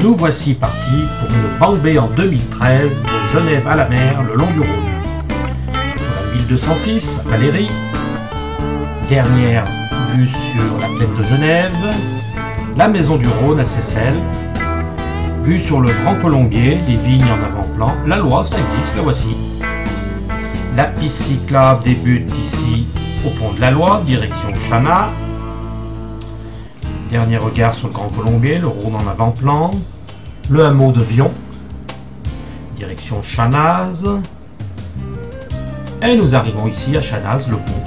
Nous voici partis pour une bande en 2013 de Genève à la mer, le long du Rhône. Pour la 1206 à Valérie, dernière vue sur la plaine de Genève, la maison du Rhône à Seyssel, vue sur le Grand Colombier, les vignes en avant-plan, la loi, ça existe, la voici. La piste cyclable débute ici au pont de la Loi, direction Chana. Dernier regard sur le Grand Colombier, le Rhône en avant-plan. Le hameau de Vion, direction Chanaz. Et nous arrivons ici à Chanaz, le pont.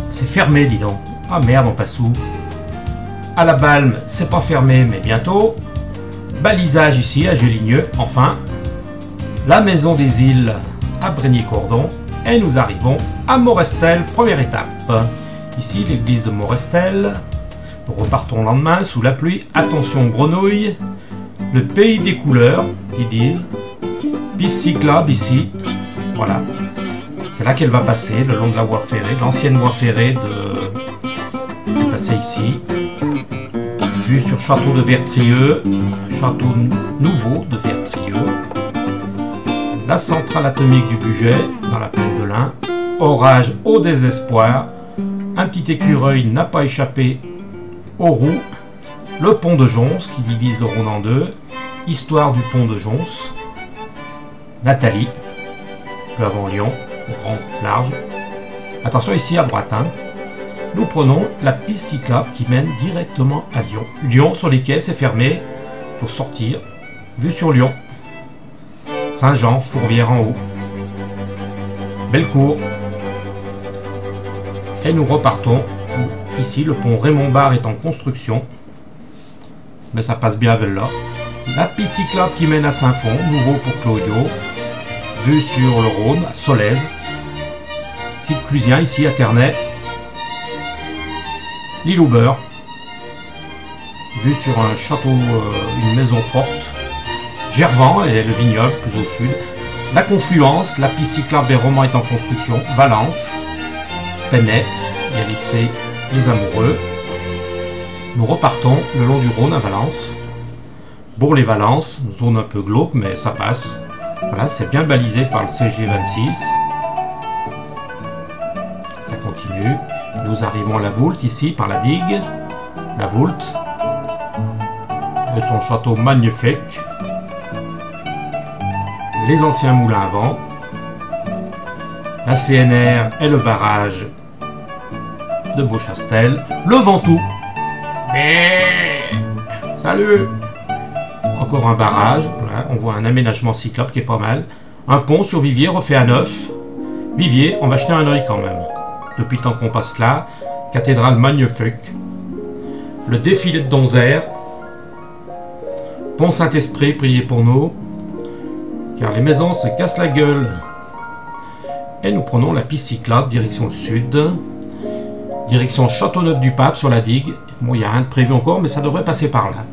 C'est fermé, dis donc. Ah merde, on passe où? À la Balme, c'est pas fermé, mais bientôt. Balisage ici à Géligneux, enfin. La maison des îles à Brigny-Cordon. Et nous arrivons à Morestel, première étape. Ici, l'église de Morestel. Nous repartons le lendemain sous la pluie. Attention grenouilles. Le pays des couleurs, ils disent. Piste cyclable ici. Voilà. C'est là qu'elle va passer, le long de la voie ferrée, l'ancienne voie ferrée de passer ici. Vue sur château de Vertrieux, château nouveau de Vertrieux. La centrale atomique du budget, dans la plaine de l'Ain. Orage au désespoir. Un petit écureuil n'a pas échappé aux roues. Le pont de Jonce qui divise le Rhône en deux. Histoire du pont de Jonce. Nathalie, peu avant Lyon, grand, large. Attention ici à droite, hein. Nous prenons la piste cyclable qui mène directement à Lyon. Lyon sur les quais, c'est fermé. Il faut sortir. Vue sur Lyon. Saint-Jean, Fourvière en haut. Bellecour. Et nous repartons. Ici, le pont Raymond-Barre est en construction. Mais ça passe bien avec là. La piste cyclable qui mène à Saint-Fond, nouveau pour Claudio. Vue sur le Rhône, à Solèze. Site clusien ici à Ternay. L'île au beurre. Vue sur un château, une maison forte. Gervans et le vignoble plus au sud. La confluence, la piste cyclable des Romans est en construction. Valence. Penay. Il y a lycée Les Amoureux. Nous repartons le long du Rhône à Valence. Bourg-les-Valences, zone un peu glauque, mais ça passe. Voilà, c'est bien balisé par le CG26. Ça continue. Nous arrivons à la Voulte, ici, par la digue. La Voulte. Et son château magnifique. Les anciens moulins à vent. La CNR et le barrage de Beauchastel. Le Ventoux. Salut! Encore un barrage, voilà, on voit un aménagement cyclable qui est pas mal. Un pont sur Vivier refait à neuf. Vivier, on va jeter un œil quand même. Depuis le temps qu'on passe là, cathédrale magnifique. Le défilé de Donzère. Pont Saint-Esprit, priez pour nous. Car les maisons se cassent la gueule. Et nous prenons la piste cyclable, direction le sud. Direction Châteauneuf-du-Pape sur la digue. Bon, il n'y a rien de prévu encore, mais ça devrait passer par là.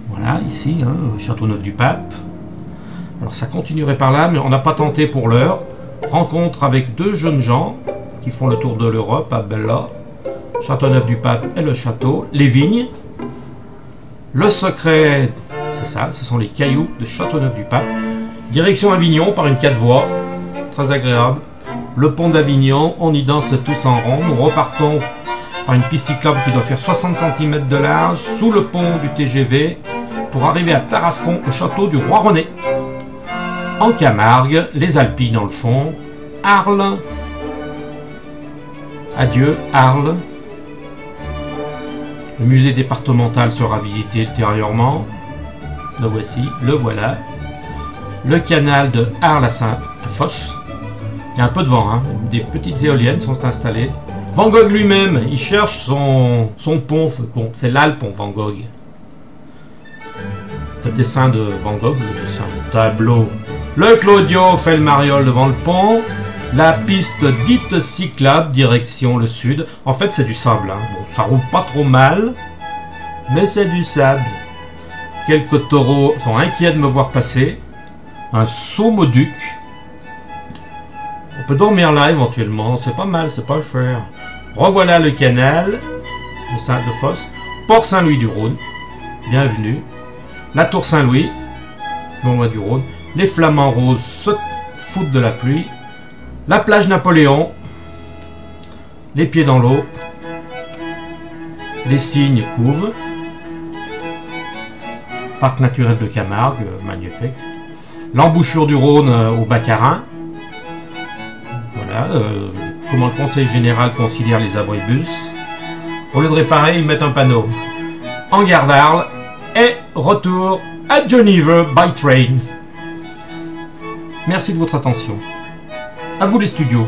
Voilà, ici, hein, Châteauneuf-du-Pape. Alors ça continuerait par là, mais on n'a pas tenté pour l'heure. Rencontre avec deux jeunes gens qui font le tour de l'Europe à Bella. Châteauneuf-du-Pape et le château. Les vignes. Le secret, c'est ça, ce sont les cailloux de Châteauneuf-du-Pape. Direction Avignon par une 4 voies. Très agréable. Le pont d'Avignon, on y danse tous en rond. Nous repartons par une piste cyclable qui doit faire 60 cm de large, sous le pont du TGV, pour arriver à Tarascon, au château du Roi René. En Camargue, les Alpilles dans le fond, Arles, adieu Arles. Le musée départemental sera visité ultérieurement. Le voici, le voilà. Le canal de Arles à Saint-Fosse. Il y a un peu de vent, hein. Des petites éoliennes sont installées. Van Gogh lui-même, il cherche son pont, ce con. C'est là le pont Van Gogh. Le dessin de Van Gogh, le dessin du tableau. Le Claudio fait le mariole devant le pont. La piste dite cyclable, direction le sud. En fait, c'est du sable. Hein. Bon, ça roule pas trop mal, mais c'est du sable. Quelques taureaux sont inquiets de me voir passer. Un Saumoduc. On peut dormir là éventuellement, c'est pas mal, c'est pas cher. Revoilà le canal de Saint-de-Fosse, Port Saint-Louis-du-Rhône. bienvenue. La Tour Saint-Louis, non loin du Rhône. Les Flamands Roses se foutent de la pluie. La plage Napoléon, les pieds dans l'eau. Les cygnes couvent. Parc naturel de Camargue, magnifique. L'embouchure du Rhône au Baccarin. Voilà, comment le Conseil général considère les abribus. Au lieu de réparer, ils mettent un panneau. En gare d'Arles et retour à Geneva by train. Merci de votre attention. À vous les studios.